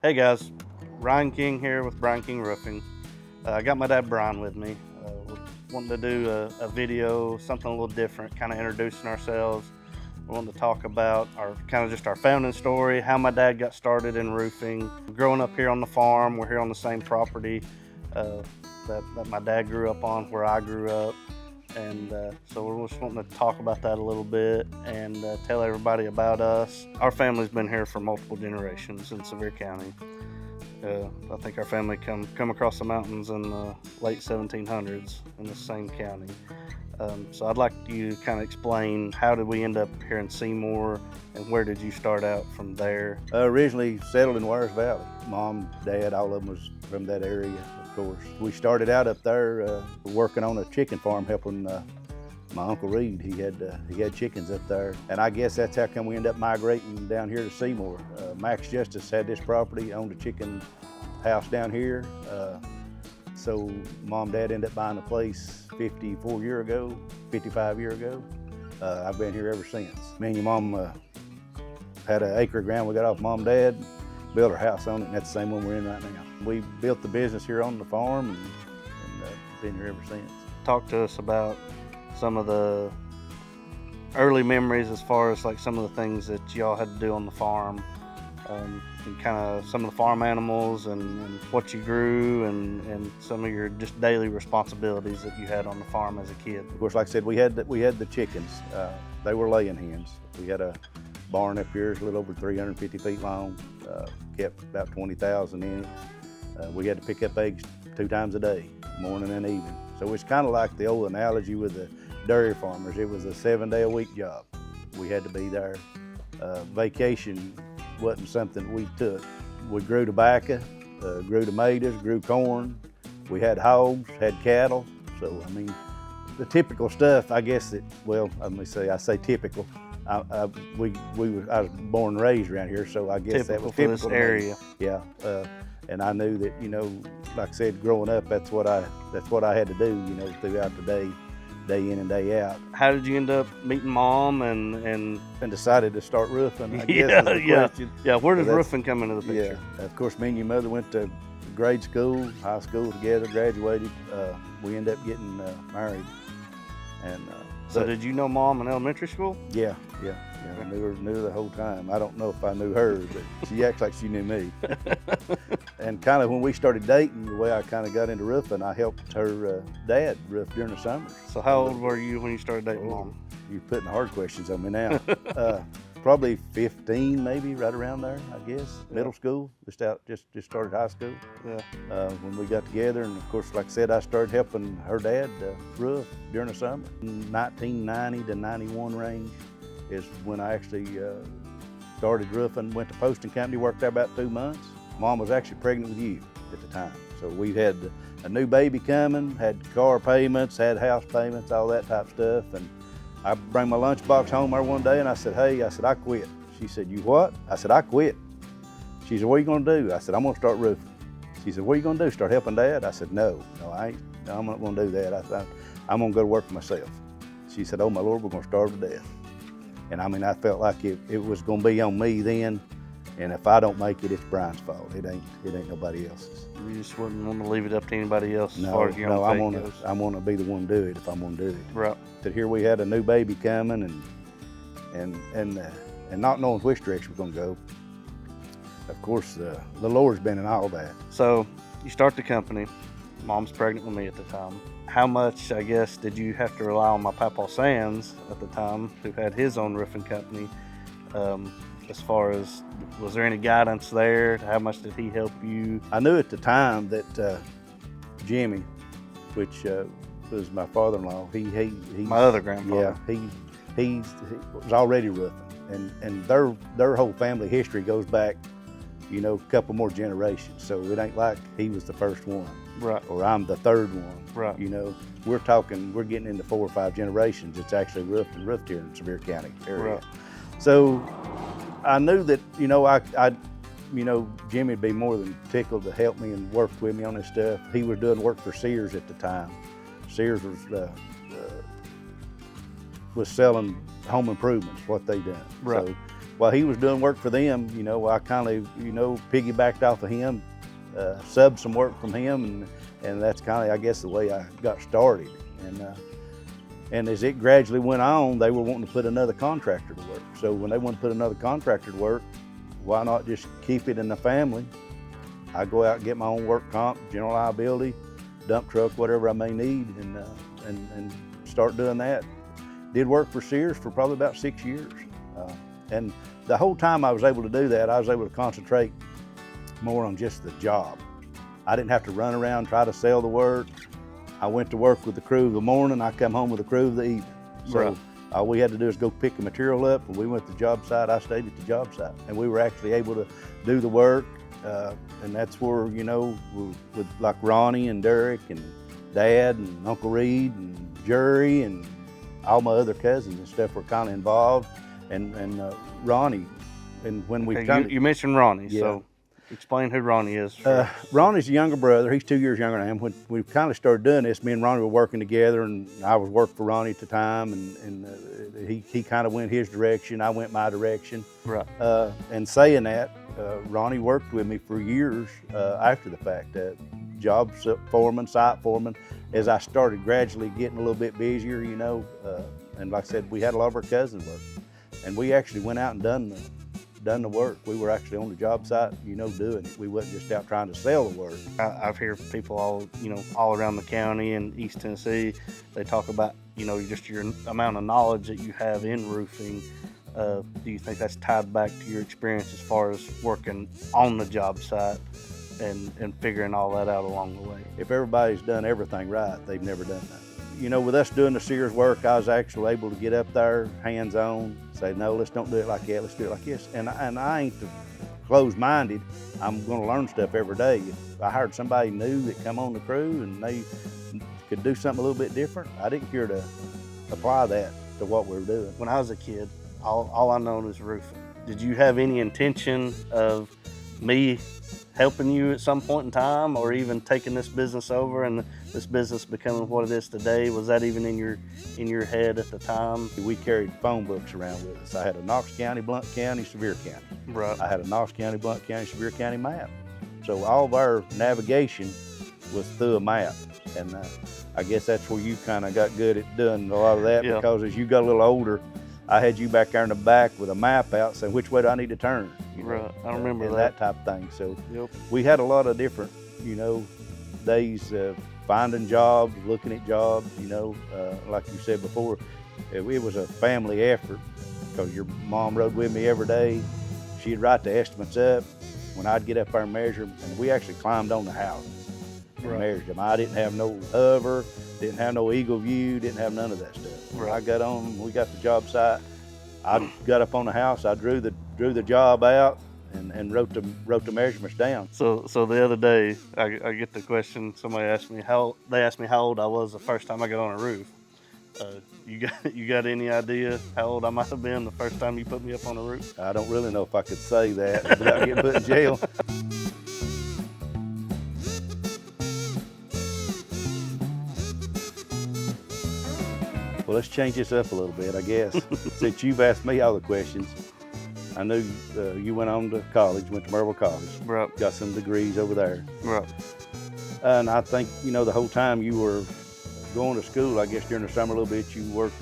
Hey guys, Ryan King here with Brian King Roofing. I got my dad Brian with me. We're wanting to do a video, something a little different, kind of introducing ourselves. We want to talk about our just our founding story, how my dad got started in roofing. Growing up here on the farm, we're here on the same property that my dad grew up on, where I grew up. And so we're just wanting to talk about that a little bit and tell everybody about us. Our family's been here for multiple generations in Sevier County. I think our family come across the mountains in the late 1700s in the same county. So I'd like you to kind of explain, how did we end up here in Seymour, and where did you start out from there? Originally settled in Warriors Valley. Mom, Dad, all of them was from that area, of course. We started out up there working on a chicken farm, helping my Uncle Reed. He had chickens up there, and I guess that's how come we ended up migrating down here to Seymour. Max Justice had this property, owned a chicken house down here. So Mom and Dad ended up buying the place 55 years ago. I've been here ever since. Me and your mom had an acre of ground we got off Mom and Dad, built our house on it, and that's the same one we're in right now. We built the business here on the farm and been here ever since. Talk to us about some of the early memories, as far as like some of the things that y'all had to do on the farm, and kind of some of the farm animals and what you grew, and some of your just daily responsibilities that you had on the farm as a kid. Of course, like I said, we had the chickens. They were laying hens. We had a barn up here, it's a little over 350 feet long, kept about 20,000 in it. We had to pick up eggs 2 times a day, morning and evening. So it's kind of like the old analogy with the dairy farmers. It was a 7-day-a-week job. We had to be there. Vacation wasn't something we took. We grew tobacco, grew tomatoes, grew corn. We had hogs, had cattle. So, I mean, the typical stuff, I guess I say typical. I was born and raised around here, so I guess that was typical for this area. Yeah, and I knew that, like I said, growing up, that's what I had to do, throughout the day in and day out. How did you end up meeting Mom and decided to start roofing? I guess is the question. Yeah. Where does roofing come into the picture? Yeah, of course, me and your mother went to grade school, high school together, graduated. We ended up getting married, and. So did you know Mom in elementary school? Yeah. I knew her the whole time. I don't know if I knew her, but she acts like she knew me. And kind of when we started dating, the way I kind of got into roofing, I helped her dad roof during the summer. So how old were you when you started dating Mom? You're putting hard questions on me now. Probably 15, maybe, right around there, I guess. Yeah. Middle school, just started high school. Yeah. When we got together, and of course, like I said, I started helping her dad roof during the summer. 1990 to 91 range is when I actually started roofing. Went to posting company, worked there about 2 months. Mom was actually pregnant with you at the time. So we had a new baby coming, had car payments, had house payments, all that type of stuff. And I bring my lunchbox home there one day and I said, hey, I quit. She said, you what? I said, I quit. She said, what are you gonna do? I said, I'm gonna start roofing. She said, what are you gonna do, start helping Dad? I said, no, I'm not gonna do that. I said, I'm gonna go to work for myself. She said, oh my Lord, we're gonna starve to death. And I mean, I felt like it was gonna be on me then, and if I don't make it, it's Brian's fault. It ain't nobody else's. You just wouldn't want to leave it up to anybody else as No, far as your own faith goes. I'm gonna be the one to do it if I'm gonna do it. Right. That here we had a new baby coming, and not knowing which direction we're gonna go. Of course, the Lord's been in all that. So you start the company. Mom's pregnant with me at the time. How much, I guess, did you have to rely on my Papa Sands at the time, who had his own roofing company? As far as, was there any guidance there? How much did he help you? I knew at the time that Jimmy, which was my father-in-law, he my other grandfather. Yeah, he was already roofing, and their whole family history goes back, a couple more generations. So it ain't like he was the first one, right? Or I'm the third one, right? We're getting into 4 or 5 generations. It's actually roofed here in Sevier County area. Right. So I knew that, Jimmy would be more than tickled to help me and work with me on this stuff. He was doing work for Sears at the time. Sears was selling home improvements, what they done. Right. So while he was doing work for them, you know, I kind of, you know, piggybacked off of him, subbed some work from him, and that's kind of, I guess, the way I got started. And as it gradually went on, they were wanting to put another contractor to work. So when they wanted to put another contractor to work, why not just keep it in the family? I go out and get my own work comp, general liability, dump truck, whatever I may need, and start doing that. Did work for Sears for probably about 6 years. And the whole time I was able to do that, I was able to concentrate more on just the job. I didn't have to run around, try to sell the work. I went to work with the crew in the morning, I come home with the crew in the evening. So Right. all we had to do is go pick the material up. When we went to the job site, I stayed at the job site. And we were actually able to do the work. And that's where, you know, with like Ronnie and Derek and Dad and Uncle Reed and Jerry and all my other cousins and stuff were kind of involved. And Ronnie, and when we Okay, you mentioned Ronnie, Yeah. so explain who Ronnie is. Ronnie's the younger brother. He's 2 years younger than I am. When we kind of started doing this, me and Ronnie were working together, and I was working for Ronnie at the time, and he kind of went his direction, I went my direction. Right. And saying that, Ronnie worked with me for years after the fact, job foreman, site foreman, as I started gradually getting a little bit busier, you know. And like I said, we had a lot of our cousins work, and we actually went out and done the work. We were actually on the job site, you know, doing it. We wasn't just out trying to sell the work. I've heard people all around the county and East Tennessee, they talk about, you know, just your amount of knowledge that you have in roofing. Do you think that's tied back to your experience as far as working on the job site and figuring all that out along the way? If everybody's done everything right, they've never done that. You know, with us doing the Sears work, I was actually able to get up there, hands-on, say, no, let's don't do it like that, let's do it like this. And I ain't closed-minded. I'm gonna learn stuff every day. If I hired somebody new that come on the crew and they could do something a little bit different, I didn't care to apply that to what we were doing. When I was a kid, all I known was roofing. Did you have any intention of me helping you at some point in time, or even taking this business over and this business becoming what it is today? Was that even in your head at the time? We carried phone books around with us. I had a Knox County, Blount County, Sevier County. Right. I had a Knox County, Blount County, Sevier County map. So all of our navigation was through a map. And I guess that's where you kind of got good at doing a lot of that. Yeah. Because as you got a little older, I had you back there in the back with a map out saying, which way do I need to turn? You know, Right. I remember and that. type of thing. So Yep. we had a lot of different, you know, days finding jobs, looking at jobs, you know, like you said before, it was a family effort because your mom rode with me every day. She'd write the estimates up when I'd get up there and measure them, and we actually climbed on the houses and Right. measured them. I didn't have no hover, didn't have no eagle view, didn't have none of that stuff. When Right. I got on, we got the job site, I got up on the house, I drew the job out and wrote the measurements down. So the other day, I get the question. Somebody asked me how old I was the first time I got on a roof. You got any idea how old I might have been the first time you put me up on a roof? I don't really know if I could say that without getting put in jail. Well, let's change this up a little bit, I guess. Since you've asked me all the questions, I knew you went on to college, went to Maryville College, Right. got some degrees over there. Right. And I think, you know, the whole time you were going to school, I guess during the summer a little bit, you worked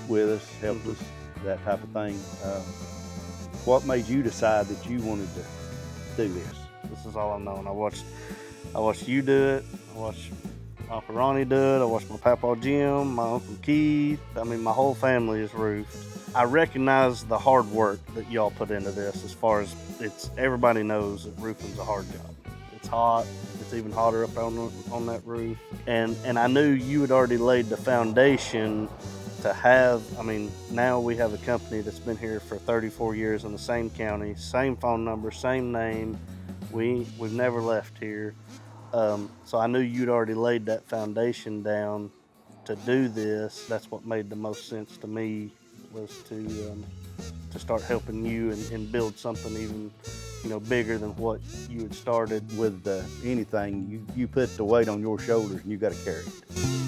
with us, helped us, that type of thing. What made you decide that you wanted to do this? This is all I've known. I watched you do it. I watched Uncle Ronnie do it. I watched my Papa Jim, my Uncle Keith. I mean, my whole family is roofed. I recognize the hard work that y'all put into this. As far as everybody knows that roofing's a hard job. It's hot. It's even hotter up on that roof. And I knew you had already laid the foundation to have. I mean, now we have a company that's been here for 34 years in the same county, same phone number, same name. We've never left here. So I knew you'd already laid that foundation down to do this. That's what made the most sense to me, was to start helping you and build something even, you know, bigger than what you had started. With anything, you put the weight on your shoulders and you got to carry it.